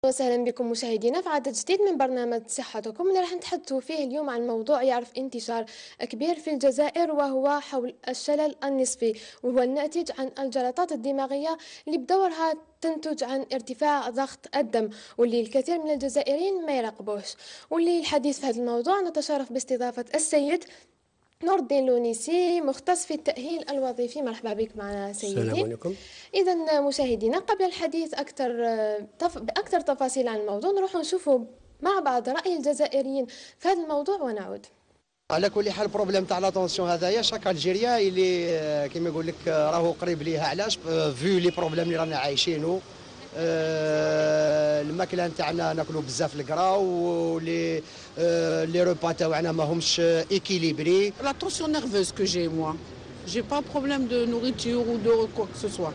وسهلا بكم مشاهدينا في عدد جديد من برنامج صحتكم اللي راح نتحدثوا فيه اليوم عن موضوع يعرف انتشار كبير في الجزائر، وهو حول الشلل النصفي، وهو الناتج عن الجلطات الدماغية اللي بدورها تنتج عن ارتفاع ضغط الدم، واللي الكثير من الجزائريين ما يراقبوش. واللي الحديث في هذا الموضوع نتشرف باستضافة السيد نور الدين لونيسي، مختص في التأهيل الوظيفي. مرحبا بك معنا سيدي. السلام عليكم. إذا مشاهدينا، قبل الحديث بأكثر تفاصيل عن الموضوع، نروح نشوفوا مع بعض رأي الجزائريين في هذا الموضوع ونعود. على كل حال البروبليم تاع لاتونسيون هذايا شاك الجيريا اللي كيما يقول لك راهو قريب ليها. علاش؟ فيو لي بروبليم اللي رانا عايشينو. الماكله نتاعنا ناكلوا بزاف الكرا، ولي لي روبا تاعنا ماهمش équilibrés. La tension nerveuse que j'ai, moi. J'ai pas un problème de nourriture ou de quoi que ce soit.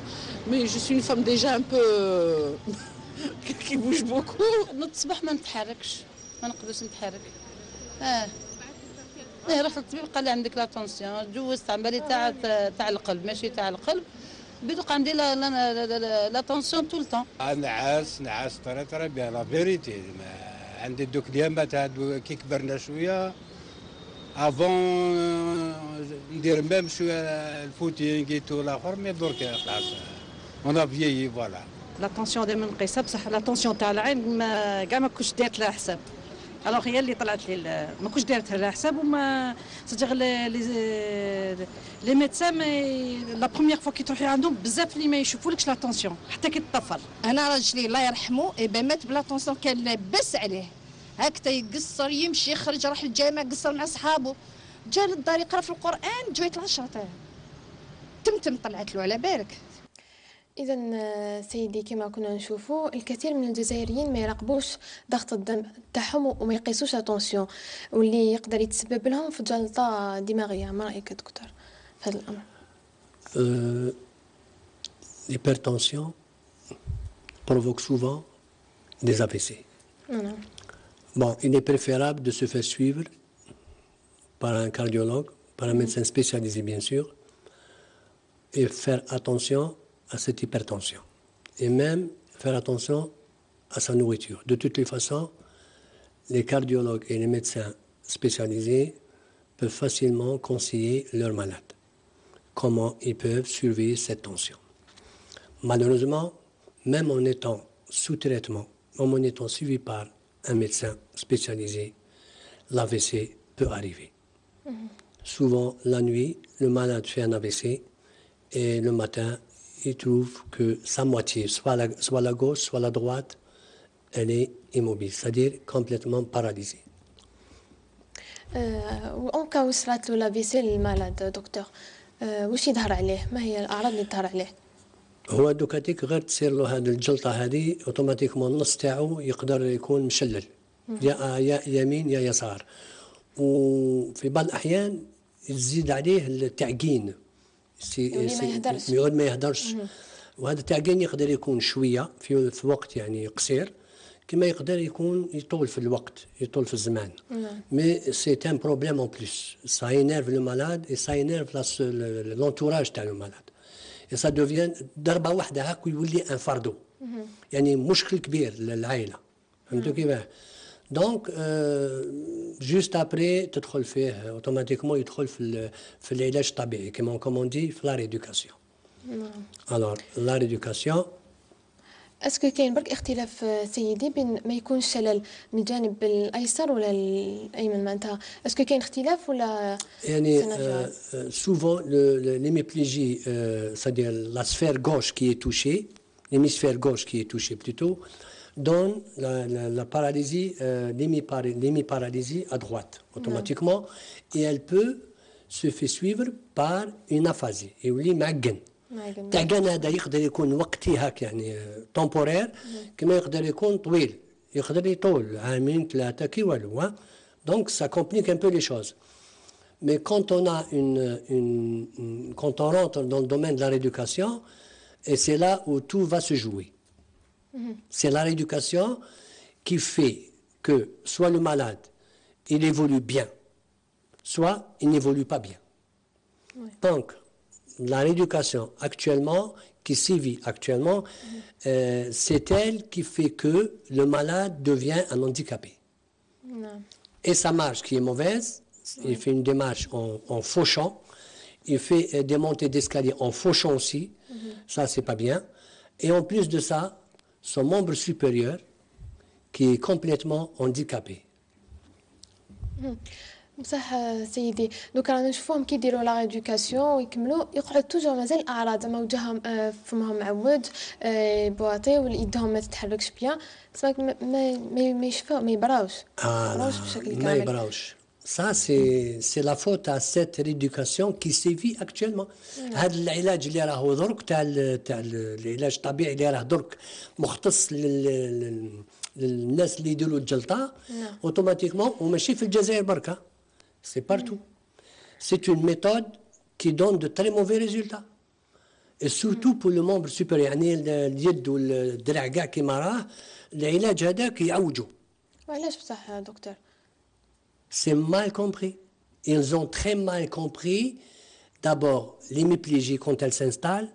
Mais je suis une femme déjà un peu qui bouge beaucoup. نتصبح ما نتحركش، ما نقدرش نتحرك. رحت للطبيب قال لي عندك لا تونسيون، جوزت عمالي تاع القلب، ماشي تاع القلب. بدوق عندي لا تونسيون طول الوقت. نعاس ترى بيان لا فيريتي. عندي دوك ديامات هادو كي كبرنا شويه افون ندير ميم شويه الفوتينغ ايتو الاخر، مي درك خلاص انا فيي فوالا. لا طونسيون دائما نقيسها، بصح لا طونسيون تاع العين كاع ما كنتش دارت لها حساب. الوغ هي اللي طلعت لي ما كنتش دارت لها حساب، وما صدق لي ميدسان لا بروميير فوا كي تروحي عندهم بزاف اللي ما يشوفولكش لا طونسيون حتى كي تطفر. انا راجلي الله يرحمه مات بلا طونسيون، كان لاباس عليه هكذا يقصر يمشي يخرج راح الجامع قصر مع صحابه، جا للدار يقرا في القران جويت العشرة تمتم طلعت له على بالك. إذا سيدي، كما كنا نشوفوا الكثير من الجزائريين ما يراقبوش ضغط الدم تاعهم وما يقيسوش التونسيون، واللي يقدر يتسبب لهم في جلطة دماغية. ما رأيك يا دكتور في هذا الأمر؟ L'hypertension provoque souvent des AVC. نعم. Bon, il est préférable de se faire suivre par un cardiologue, par un médecin spécialisé bien sûr, et faire attention à cette hypertension. Et même faire attention à sa nourriture. De toutes les façons, les cardiologues et les médecins spécialisés peuvent facilement conseiller leurs malades comment ils peuvent surveiller cette tension. Malheureusement, même en étant sous traitement, même en étant suivi par un médecin spécialisé, l'AVC peut arriver. Souvent, la nuit, le malade fait un AVC et le matin, il trouve que sa moitié, soit la gauche, soit la droite, elle est immobile, c'est-à-dire complètement paralysée. وأن كان وصلت له لافيسي للمرض دكتور، وش يظهر عليه؟ ما هي الأعراض اللي تظهر عليه؟ هو دوكاتيك غير تصير له هذه الجلطة هذه اوتوماتيكمون النص تاعو يقدر يكون مشلل، يا يمين يا يسار، وفي بعض الأحيان تزيد عليه التعجين، ما يهدرش. وهذا التعجين يقدر يكون شوية في وقت يعني قصير، كما يقدر يكون يطول في الوقت، يطول في الزمان. مي سي ان بروبليم اون بلوس، سا ينيرف لو مالاد اي سا ينيرف لونتوراج تاع لو مالاد، اي سا دوفيان ضربه واحده هاك ويولي ان فاردو، يعني مشكل كبير للعائله. فهمتوا كيفاه؟ دونك جوست ابري تدخل فيه اوتوماتيكمون يدخل في العلاج الطبيعي كما كومون دي في لا ريدوكاسيون. الوغ لا ريدوكاسيون اسكو كاين برك اختلاف سيدي بين ما يكون الشلل من الجانب الايسر ولا الايمن معناتها؟ اسكو كاين اختلاف ولا يعني souvent l'hémiplégie, c'est-à-dire la sphère gauche qui est touchée, l'hémisphère gauche qui est touché plutôt, donne la paralysie, l'hémiparalysie à droite automatiquement, et elle peut se faire suivre par une aphasie et يولي معجن. تعجن هذا يقدر يكون وقتي هاك يعني temporaire، كما يقدر يكون طويل، يقدر يطول عامين ثلاثة كي والو. Donc ça complique un peu les choses. Mais quand on a quand on rentre dans le domaine de la rééducation, et c'est là où tout va se jouer. C'est la rééducation qui fait que soit le malade, il évolue bien, soit il n'évolue pas bien. Donc, la rééducation actuellement qui sévit actuellement, c'est elle qui fait que le malade devient un handicapé. Non. Et sa marche qui est mauvaise, il fait une démarche en fauchant, il fait des montées d'escalier en fauchant aussi, ça c'est pas bien. Et en plus de ça, son membre supérieur qui est complètement handicapé. بصح سيدي دوكا رانا نشوفوهم كيديروا لا ايدوكاسيون ويكملوا يقعد توجور مازال الاعراض زعما وجههم فمهم معوج بواطي ويدهم ما تتحركش بيان سماك ما يشفاو ما يبراوش بشكل كامل ما يبراوش. Ça, c'est la faute à cette rééducation qui sévit actuellement. هذا العلاج اللي راهو درك تاع العلاج الطبيعي اللي راه درك مختص للناس اللي يديروا الجلطه اوتوماتيكمون وماشي في الجزائر بركه. C'est partout. C'est une méthode qui donne de très mauvais résultats. Et surtout pour le membre supérieur. يعني اليد والدرع كاع كيما راه العلاج هذاك يعوجوا. وعلاش بصح دكتور؟ C'est mal compris. Ils ont très mal compris, d'abord, l'hémiplégie quand elle s'installe.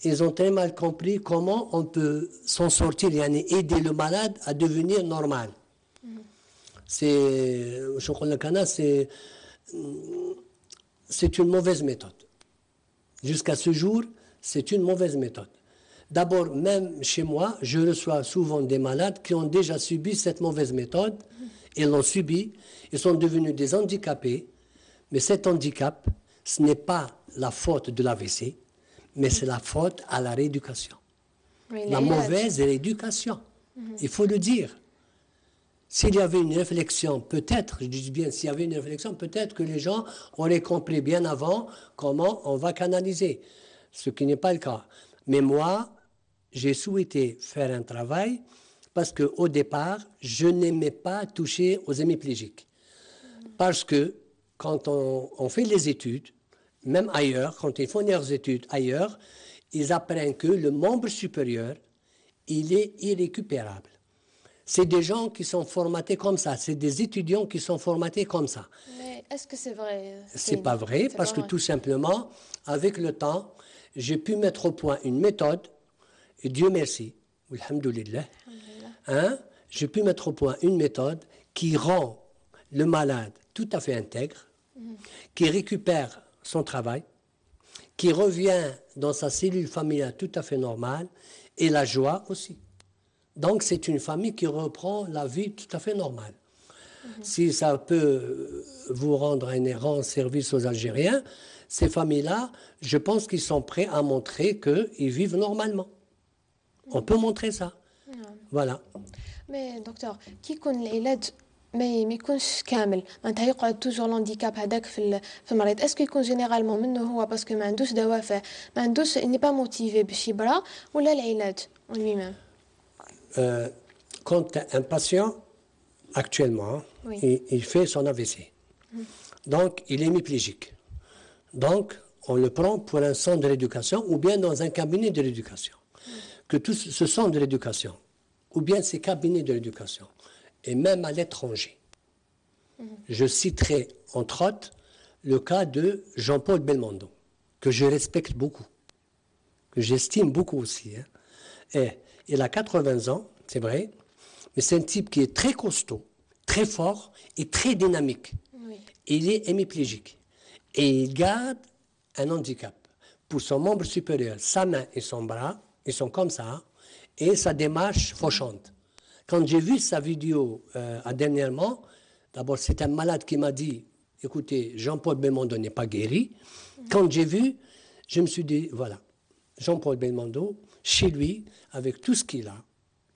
Ils ont très mal compris comment on peut s'en sortir et aider le malade à devenir normal. C'est une mauvaise méthode. Jusqu'à ce jour, c'est une mauvaise méthode. D'abord, même chez moi, je reçois souvent des malades qui ont déjà subi cette mauvaise méthode. Ils l'ont subi, ils sont devenus des handicapés, mais cet handicap, ce n'est pas la faute de l'AVC, mais c'est la faute à la rééducation. Oui, la mauvaise rééducation, il faut le dire. S'il y avait une réflexion, peut-être, je dis bien, s'il y avait une réflexion, peut-être que les gens auraient compris bien avant comment on va canaliser, ce qui n'est pas le cas. Mais moi, j'ai souhaité faire un travail parce qu'au départ, je n'aimais pas toucher aux hémiplégiques. Parce que quand on fait les études, même ailleurs, quand ils font leurs études ailleurs, ils apprennent que le membre supérieur, il est irrécupérable. C'est des gens qui sont formatés comme ça, c'est des étudiants qui sont formatés comme ça. Mais est-ce que c'est vrai? C'est pas vrai, parce que tout simplement, avec le temps, j'ai pu mettre au point une méthode, et Dieu merci, alhamdoulilah, j'ai pu mettre au point une méthode qui rend le malade tout à fait intègre, qui récupère son travail, qui revient dans sa cellule familiale tout à fait normale, et la joie aussi. Donc c'est une famille qui reprend la vie tout à fait normale. Si ça peut vous rendre un errant service aux Algériens, ces familles-là, je pense qu'ils sont prêts à montrer qu'ils vivent normalement. On peut montrer ça. Voilà. Mais docteur, كي يكون العلاج ما يكونش كامل معناتها يقعد توجور الهانديكاب هذاك في المريض اسكو يكون جينيرالمون منه هو باسكو ما عندوش دوافع ما عندوش اني با موتيفي باش يبرا ولا العلاج lui-même Quand un patient actuellement il fait son AVC donc il est hémiplégique donc on le prend pour un centre de rééducation ou bien dans un cabinet de rééducation que tout ce centre de rééducation ou bien ces cabinets de rééducation, et même à l'étranger. Je citerai, entre autres, le cas de Jean-Paul Belmondo, que je respecte beaucoup, que j'estime beaucoup aussi. Et il a 80 ans, c'est vrai, mais c'est un type qui est très costaud, très fort et très dynamique. Oui. Il est hémiplégique. Et il garde un handicap. Pour son membre supérieur, sa main et son bras, ils sont comme ça, et sa démarche fauchante. Quand j'ai vu sa vidéo dernièrement, d'abord c'est un malade qui m'a dit, écoutez, Jean-Paul Belmondo n'est pas guéri. Quand j'ai vu, je me suis dit, voilà, Jean-Paul Belmondo, chez lui, avec tout ce qu'il a,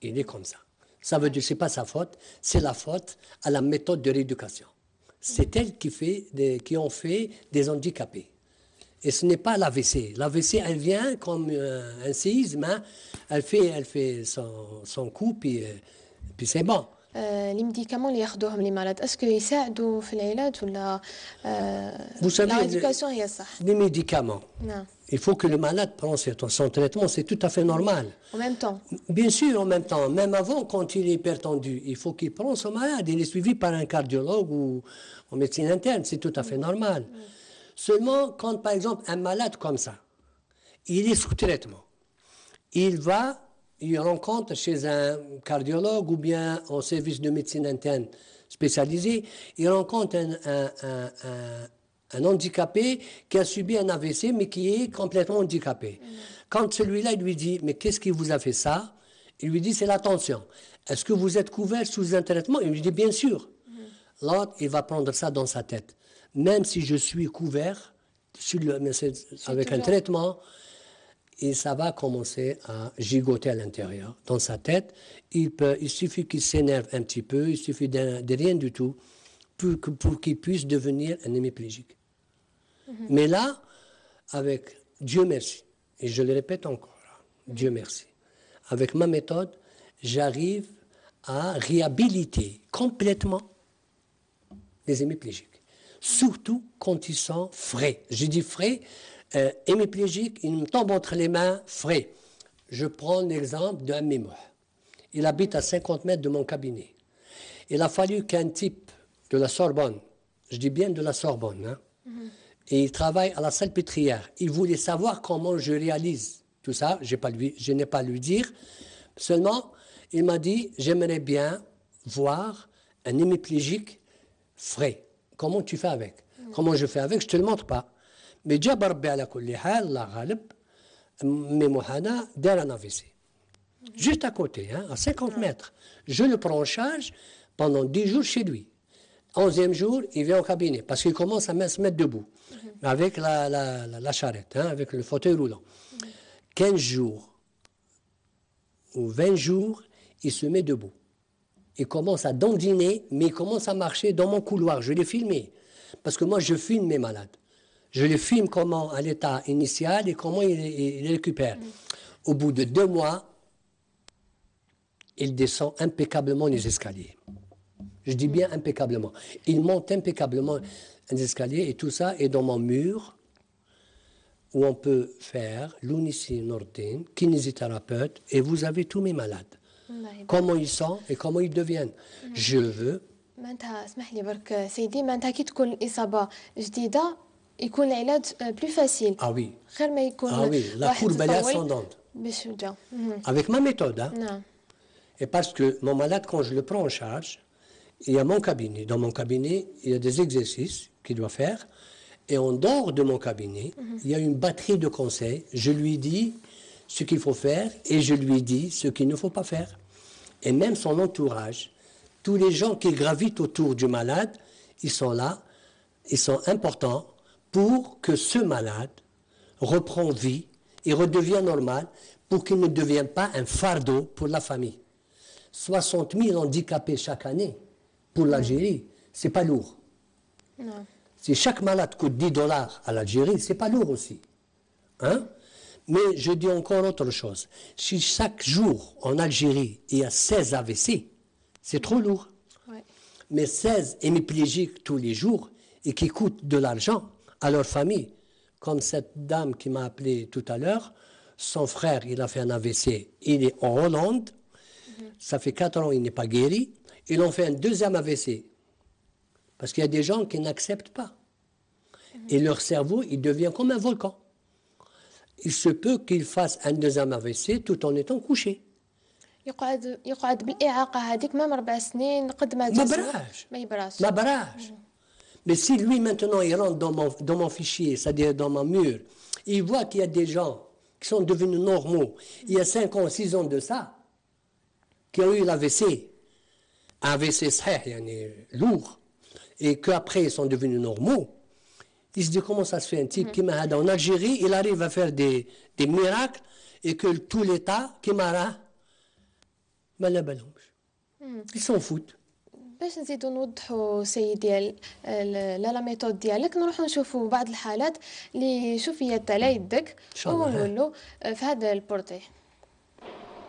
il est comme ça. Ça veut dire que ce n'est pas sa faute, c'est la faute à la méthode de rééducation. C'est elle qui ont fait des handicapés. Et ce n'est pas l'AVC. L'AVC, elle vient comme un séisme, hein. Elle fait son coup, puis c'est bon. Les médicaments اللي ياخذوهم les malades, est-ce que يساعدوا في العلاج ولا Vous savez, l'éducation هي صح؟ les médicaments. Non. Il faut que le malade prenne son traitement, c'est tout à fait normal. En même temps. Bien sûr, en même temps. Même avant, quand il est hypertendu, il faut qu'il prenne son malade. Il est suivi par un cardiologue ou en médecine interne, c'est tout à fait normal. Seulement, quand par exemple un malade comme ça, il est sous traitement, il rencontre chez un cardiologue ou bien au service de médecine interne spécialisé, il rencontre un handicapé qui a subi un AVC mais qui est complètement handicapé. Quand celui-là il lui dit « mais qu'est-ce qui vous a fait ça ?» Il lui dit « c'est la tension. Est-ce que vous êtes couvert sous un traitement ?» Il lui dit « bien sûr. » L'autre, il va prendre ça dans sa tête. Même si je suis couvert avec un traitement, et ça va commencer à gigoter à l'intérieur, dans sa tête. Il suffit qu'il s'énerve un petit peu, il suffit de rien du tout pour qu'il puisse devenir un hémiplégique. Mais là, avec Dieu merci, et je le répète encore, Dieu merci, avec ma méthode, j'arrive à réhabiliter complètement les hémiplégiques. Surtout quand ils sont frais. Je dis frais, hémiplégique, il me tombe entre les mains, frais. Je prends l'exemple d'un mémoire. Il habite à 50 mètres de mon cabinet. Il a fallu qu'un type de la Sorbonne, je dis bien de la Sorbonne, hein, et il travaille à la Salpêtrière. Il voulait savoir comment je réalise tout ça. Je n'ai pas à lui dire. Seulement, il m'a dit, j'aimerais bien voir un hémiplégique frais. Comment tu fais avec? Comment je fais avec? Je ne te le montre pas. Mais جاب ربي على كل حال الله غالب ميموحانا دار un AVC. Juste à côté, hein, à 50 mètres. Je le prends en charge pendant 10 jours chez lui. 11e jour, il vient au cabinet parce qu'il commence à se mettre debout avec la charrette, hein, avec le fauteuil roulant. 15 jours ou 20 jours, il se met debout. Il commence à dandiner, mais il commence à marcher dans mon couloir. Je l'ai filmé parce que moi, je filme mes malades. Je les filme comment à l'état initial et comment il les récupère. Au bout de 2 mois, il descend impeccablement les escaliers. Je dis bien impeccablement. Il monte impeccablement les escaliers et tout ça est dans mon mur où on peut faire l'Unici Nordin, kinésithérapeute, et vous avez tous mes malades. Comment ils sont et comment ils deviennent. Je veux. معناتها اسمح لي برك سيدي معناتها كي تكون الإصابة جديدة يكون العلاج بلو فاسيل. Ah oui. غير ما يكون Ah oui, la courbe est ascendante. بشجاع. Avec ma méthode, hein. نعم. Et parce que mon malade, quand je le prends en charge, il y a mon cabinet. Dans mon cabinet, il y a des exercices qu'il doit faire. Et en dehors de mon cabinet, il y a une batterie de conseils. Je lui dis ce qu'il faut faire et je lui dis ce qu'il ne faut pas faire. Et même son entourage, tous les gens qui gravitent autour du malade, ils sont là, ils sont importants pour que ce malade reprenne vie et redevienne normal pour qu'il ne devienne pas un fardeau pour la famille. 60 000 handicapés chaque année pour l'Algérie, c'est pas lourd. Non. Si chaque malade coûte $10 à l'Algérie, c'est pas lourd aussi. Hein? Mais je dis encore autre chose. Si chaque jour en Algérie, il y a 16 AVC, c'est trop lourd. Ouais. Mais 16 hémiplégiques tous les jours et qui coûtent de l'argent à leur famille, comme cette dame qui m'a appelé tout à l'heure, son frère, il a fait un AVC, il est en Hollande, ça fait 4 ans, il n'est pas guéri, ils ont fait un 2e AVC. Parce qu'il y a des gens qui n'acceptent pas. Et leur cerveau, il devient comme un volcan. Il se peut qu'ils fassent un 2e AVC tout en étant couché. يقعد بالإعاقة هذيك مام 4 سنين قد ما ما براش. Mais si lui maintenant il rentre dans mon fichier, c'est-à-dire dans mon mur, il voit qu'il y a des gens qui sont devenus normaux, il y a 5 ans, 6 ans de ça, qui ont eu l'AVC, un AVC lourd, et qu'après ils sont devenus normaux, il se dit comment ça se fait un type qui m'a en Algérie, il arrive à faire des miracles, et que tout l'État, qui m'a ils s'en foutent. باش نزيدو نوضحوا سيدي لا ميثود ديالك نروحوا نشوفوا بعض الحالات اللي شوفيات على يدك ونقولوا في هذا البورتي.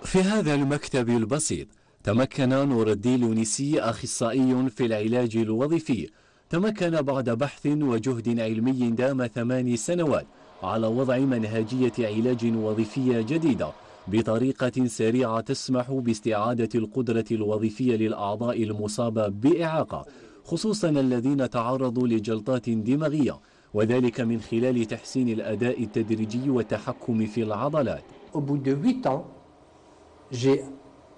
في هذا المكتب البسيط تمكن نور الدين الونيسي أخصائي في العلاج الوظيفي. تمكن بعد بحث وجهد علمي دام 8 سنوات على وضع منهجية علاج وظيفية جديدة بطريقة سريعة تسمح باستعادة القدرة الوظيفية للأعضاء المصابة بإعاقة، خصوصا الذين تعرضوا لجلطات دماغية، وذلك من خلال تحسين الأداء التدريجي والتحكم في العضلات. au bout de 8 ans, j'ai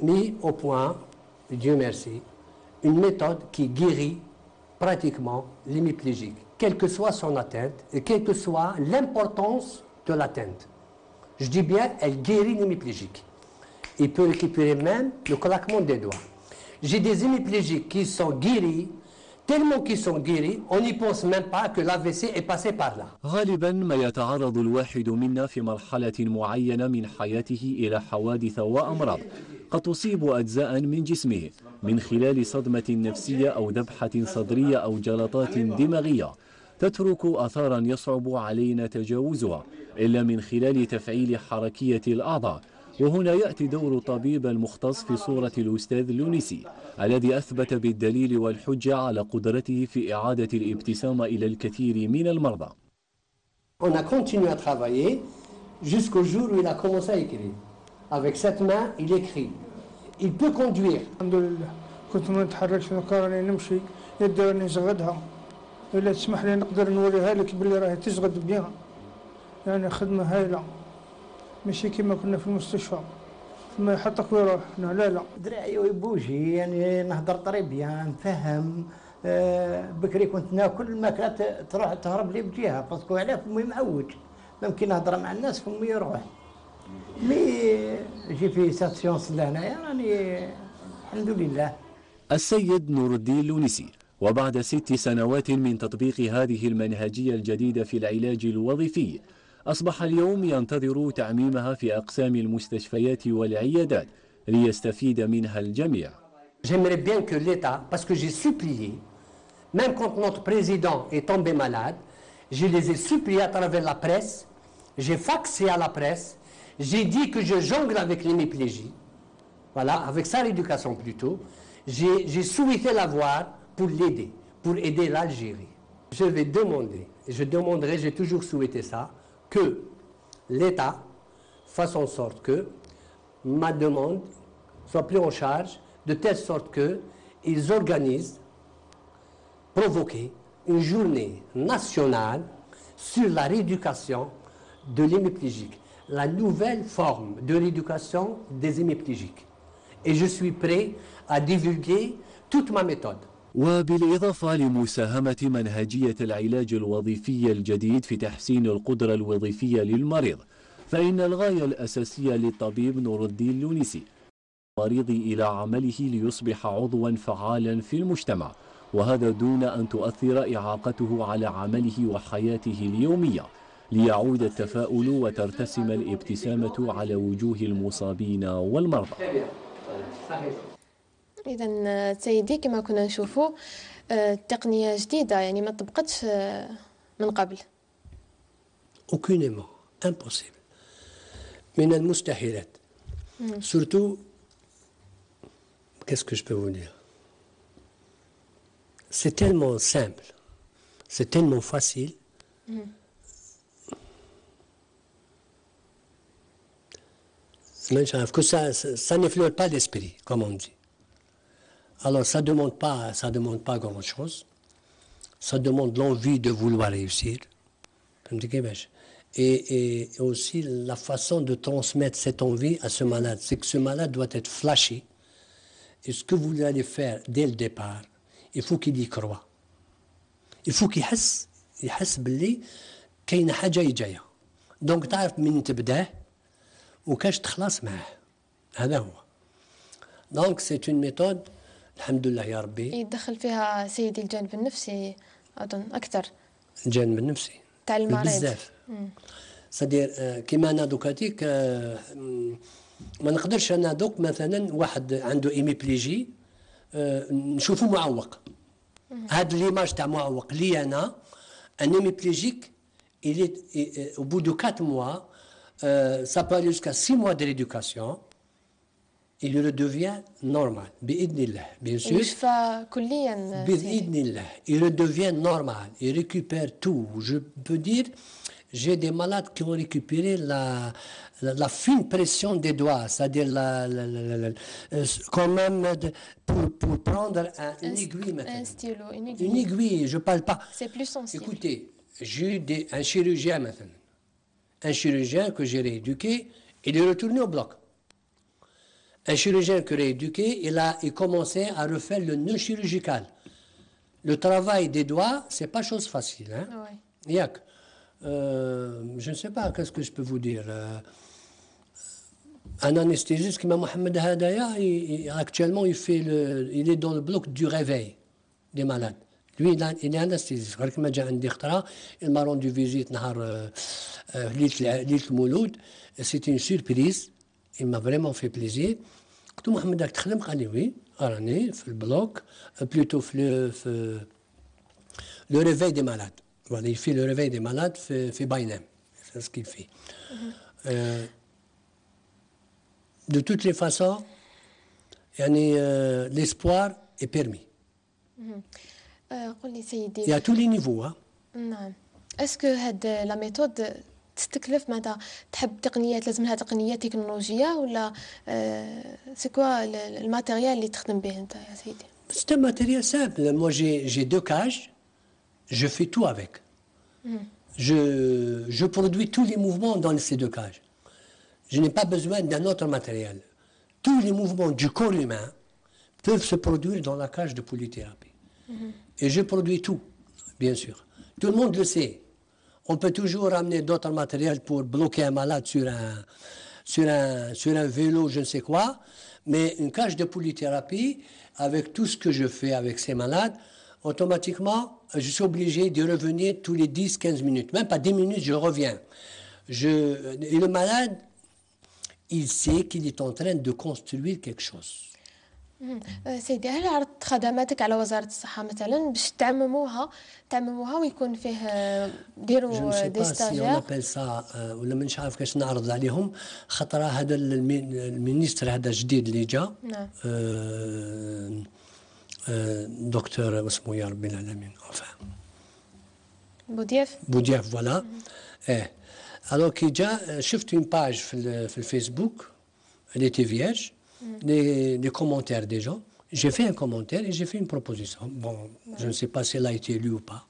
mis au point, Dieu merci, une méthode qui guérit pratiquement l'hémiplégique, quelle que soit son atteinte et quelle que soit l'importance de l'atteinte. Je dis bien, elle guérit l'hémiplégique. Il peut récupérer même le claquement des doigts. J'ai des hémiplégiques qui sont guéris, tellement qu'ils sont guéris, on n'y pense même pas que l'AVC est passé par là. غالبا ما يتعرض الواحد منا في مرحلة معينة من حياته إلى حوادث وأمراض قد تصيب أجزاء من جسمه من خلال صدمة نفسية أو ذبحة صدرية أو جلطات دماغية تترك أثارا يصعب علينا تجاوزها إلا من خلال تفعيل حركية الأعضاء. وهنا يأتي دور الطبيب المختص في صورة الأستاذ لونيسي الذي أثبت بالدليل والحجة على قدرته في إعادة الابتسامة إلى الكثير من المرضى. On a continué à travailler jusqu'au jour où il a commencé à écrire. Avec cette main, il écrit. Il peut conduire. الحمد لله كنت ما نتحركش راني نمشي يدي راني زغدها إلا تسمح لي نقدر نوريها لك باللي راهي تزغد بها يعني خدمة هايلة ماشي كما كنا في المستشفى ثم يحطك ويروح لا لا دراعي ويبوجي يعني نهضر طريبيا نفهم بكري كنت ناكل الماكله تروح تهرب لي بجهه باسكو علاه فمي معوج ممكن نهضر مع الناس فمي يروح مي جي في ساتسيونس لهنايا راني الحمد لله. السيد نور الدين لونيسي وبعد 6 سنوات من تطبيق هذه المنهجية الجديدة في العلاج الوظيفي أصبح اليوم ينتظر تعميمها في أقسام المستشفيات والعيادات ليستفيد منها الجميع. J'aimerais bien que l'État, parce que j'ai supplié, même quand notre président est tombé malade, je les ai suppliés à travers la presse, j'ai faxé à la presse, j'ai dit que je jongle avec l'hémiplégie, voilà, avec sa rééducation plutôt, j'ai souhaité l'avoir pour l'aider, pour aider l'Algérie. Je vais demander, et je demanderai, j'ai toujours souhaité ça, que l'État fasse en sorte que ma demande soit prise en charge de telle sorte qu'ils organisent, provoquer une journée nationale sur la rééducation de l'hémiplégique, la nouvelle forme de rééducation des hémiplégiques. Et je suis prêt à divulguer toute ma méthode. وبالإضافة لمساهمة منهجية العلاج الوظيفي الجديد في تحسين القدرة الوظيفية للمريض، فإن الغاية الأساسية للطبيب نور الدين لونيسي المريض إلى عمله ليصبح عضوا فعالا في المجتمع، وهذا دون أن تؤثر إعاقته على عمله وحياته اليومية، ليعود التفاؤل وترتسم الابتسامة على وجوه المصابين والمرضى. إذا سيدي كما كنا نشوفوا تقنية جديدة يعني ما طبقتش من قبل. Aucunement, impossible. من المستحيلات. Surtout, qu'est-ce que je peux vous dire? C'est tellement simple, c'est tellement facile. Que ça n'effleure pas l'esprit, comme on dit. Alors ça demande pas grand-chose. Ça demande l'envie de vouloir réussir. Et aussi la façon de transmettre cette envie à ce malade. C'est que ce malade doit être flashé. Et ce que vous allez faire dès le départ, il faut qu'il y croie. Il faut qu'il يحس باللي كاينه حاجه جايه. دونك تعرف من تبداه وكاش تخلص معاه. هذا هو. دونك سي اون ميثود الحمد لله يا ربي. يدخل فيها سيدي الجانب النفسي اظن اكثر. الجانب النفسي. تاع المريض. بزاف. سدير كيما انا دوكاتيك ما نقدرش انا دوك مثلا واحد عنده هيميبليجي نشوفه معوق. هاد ليماج تاع معوق لي انا ان هيميبليجيك il est au bout de 4 mois ça peut aller jusqu'à 6 mois de rééducation il redevient normal باذن الله bien sûr يشفى كليا باذن الله il redevient normal il récupère tout je peux dire j'ai des malades qui ont récupéré la fine pression des doigts, c'est-à-dire quand même pour prendre une aiguille maintenant. Un stylo, une aiguille, je ne parle pas. C'est plus sensible. Écoutez, j'ai eu un chirurgien maintenant. Un chirurgien que j'ai rééduqué Il est retourné au bloc. Un chirurgien que j'ai éduqué, il commençait à refaire le nœud chirurgical. Le travail des doigts, c'est pas chose facile. Hein? Ouais. Yak. Je ne sais pas, qu'est-ce que je peux vous dire. Un anesthésiste qui m'a Mohamed Hadaya, actuellement, il est dans le bloc du réveil des malades. Lui, il est anesthésiste. Il m'a rendu visite l'île Mouloud. C'était une surprise. Il m'a vraiment fait plaisir. قلت له محمد راك تخدم؟ قال لي وي راني في البلوك بلوتو في لو ريفاي دي مالاد فوالا يفي لو ريفاي دي مالاد في باينام سي سكيل في de toutes les façons يعني l'espoir est permis. قل لي سيدي. Il y a tous les niveaux. نعم. اسكو هاد لا ميثود تستكلف معناتها تحب تقنيات لازم لها تقنيات تكنولوجيه ولا سي كوا الماتيريال اللي تخدم به انت يا سيدي؟ C'est un matériel simple. Moi, j'ai 2 cages. Je fais tout avec. Je produis tous les mouvements dans ces 2 cages. Je n'ai pas besoin d'un autre matériel. Tous les mouvements du corps humain peuvent se produire dans la cage de polythérapie. Et je produis tout, bien sûr. Tout le monde le sait. On peut toujours ramener d'autres matériels pour bloquer un malade sur un vélo, je ne sais quoi. Mais une cage de polythérapie, avec tout ce que je fais avec ces malades, automatiquement, je suis obligé de revenir tous les 10-15 minutes. Même pas 10 minutes, je reviens. Et le malade, il sait qu'il est en train de construire quelque chose. سيدي هل عرضت خدماتك على وزارة الصحة مثلا باش تعمموها ويكون فيه ديروا دي ستاجير؟ Je ne sais pas si on appelle ça ولا مانيش عارف كيفاش نعرض عليهم خاطر هذا المينيستر هذا الجديد اللي جا دكتور اسمه يا ربي العالمين بودياف فوالا alors كي جا شفت une page في الفيسبوك elle était vierge. Les commentaires des gens. J'ai fait un commentaire et j'ai fait une proposition. Bon, je ne sais pas si elle a été lue ou pas.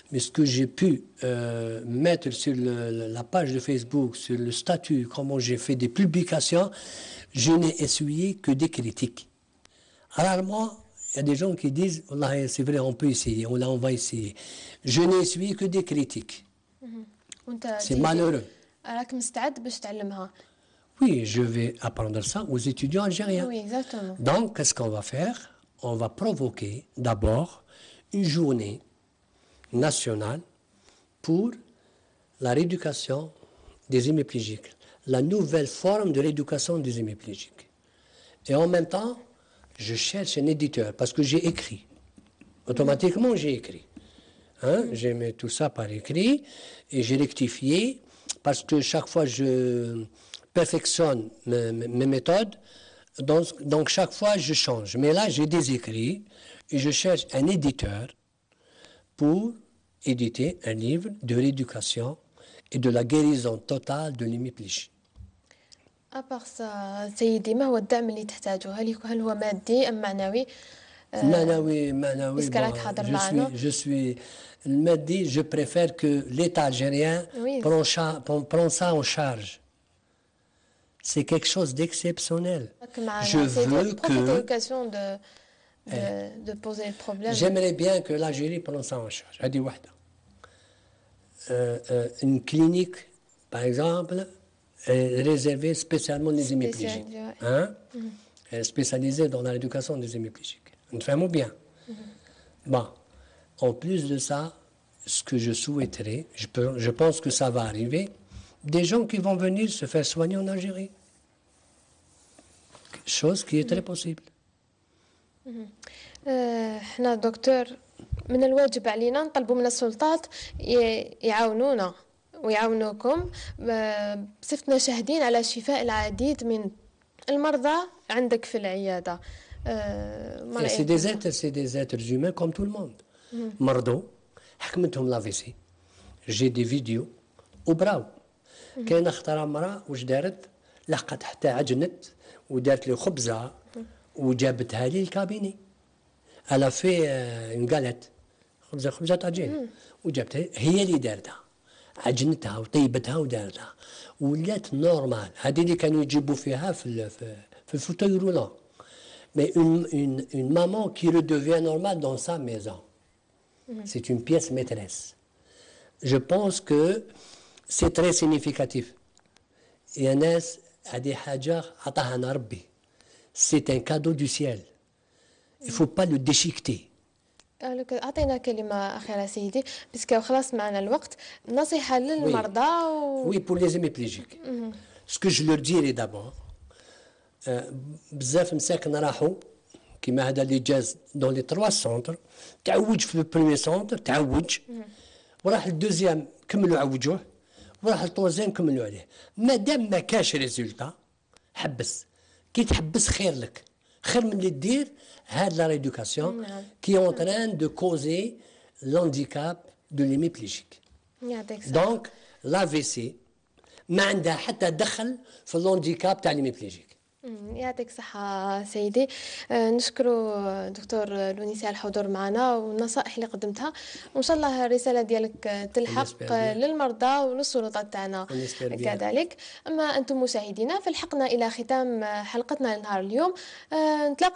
Mais ce que j'ai pu mettre sur la page de Facebook, sur le statut, comment j'ai fait des publications, je n'ai essuyé que des critiques. Rarement, il y a des gens qui disent « c'est vrai, on peut essayer, on va essayer ». Je n'ai essuyé que des critiques. C'est malheureux. راك مستعد باش تعلمها؟ Oui, je vais apprendre ça aux étudiants algériens. Oui, exactement. Donc, qu'est-ce qu'on va faire? On va provoquer d'abord une journée nationale pour la rééducation des hémiplégiques, la nouvelle forme de rééducation des hémiplégiques. Et en même temps, je cherche un éditeur parce que j'ai écrit. Automatiquement, j'ai écrit. J'ai mis tout ça par écrit et j'ai rectifié parce que chaque fois je perfectionne mes méthodes, donc chaque fois je change. Mais là, j'ai des écrits et je cherche un éditeur pour éditer un livre de rééducation et de la guérison totale de l'hémiplégie. أبارس سيدي ما هو الدعم اللي تحتاجه؟ هل هو مادي أم معنوي؟ معنوي. Je suis المادي. Je préfère que l'État algérien prend ça en charge. C'est quelque chose d'exceptionnel. Je veux que... de poser le problème. J'aimerais bien que l'Algérie prenne ça en charge. Une clinique, par exemple, est réservée spécialement aux hémiplégiques. Spécialisée dans la rééducation des hémiplégiques. Nous faisons bien. Bon, en plus de ça, ce que je souhaiterais, je pense que ça va arriver, des gens qui vont venir se faire soigner en Algérie. Chose qui est très possible. احنا دكتور من الواجب علينا نطلبوا من السلطات يعاونونا ويعاونوكم بصفتنا شاهدين على شفاء العديد من المرضى عندك في العيادة. C'est des êtres humains comme tout le monde. مرضوا حكمتهم لافيسي. J'ai des vidéos وبراو. كاين اخترى مرأة واش دارت؟ لحقت حتى عجنت ودارت لي خبزة وجابتها لي الكابيني. Elle a fait une galette. خبزة عجين وجابتها هي اللي دارتها. عجنتها وطيبتها ودارتها ولات نورمال. هذه اللي كانوا يجيبوا فيها في الفوتوي رولان. Mais une maman qui redevient normale dans sa maison, c'est une pièce maîtresse. Je pense que c'est très significatif. Et Anas a des hajar atahana Rabbi. C'est un cadeau du ciel. Il ne faut pas le déchiqueter. أعطينا كلمة أخيرة سيدي باسكو خلاص معنا الوقت. نصيحة للمرضى Oui, pour les hémiplégiques. Ce que je leur dirais d'abord, بزاف مساكن راحوا كيما هذا اللي جاز دون لي 3 سونتر، تعوج في البريمي سونتر تعوج، وراح الدوزيام كملوا عوجوه، وراح الطوزيام كملوا عليه. مادام ما كاش ريزولتا حبس، كي تحبس خير لك، خير من اللي دير هاد لا ريدوكاسيون كي اون تران دو كوزي لانديكاب دو ليميبليجيك. دونك لا في سي ما عندها حتى دخل في اللانديكاب تاع ليميبليجيك. يعطيك صحة سيدي. نشكروا دكتور لونيسي على الحضور معنا والنصائح اللي قدمتها، وإن شاء الله الرسالة ديالك تلحق للمرضى وللسلطات تاعنا كذلك. أما أنتم مشاهدينا فلحقنا إلى ختام حلقتنا لنهار اليوم. نتلاقى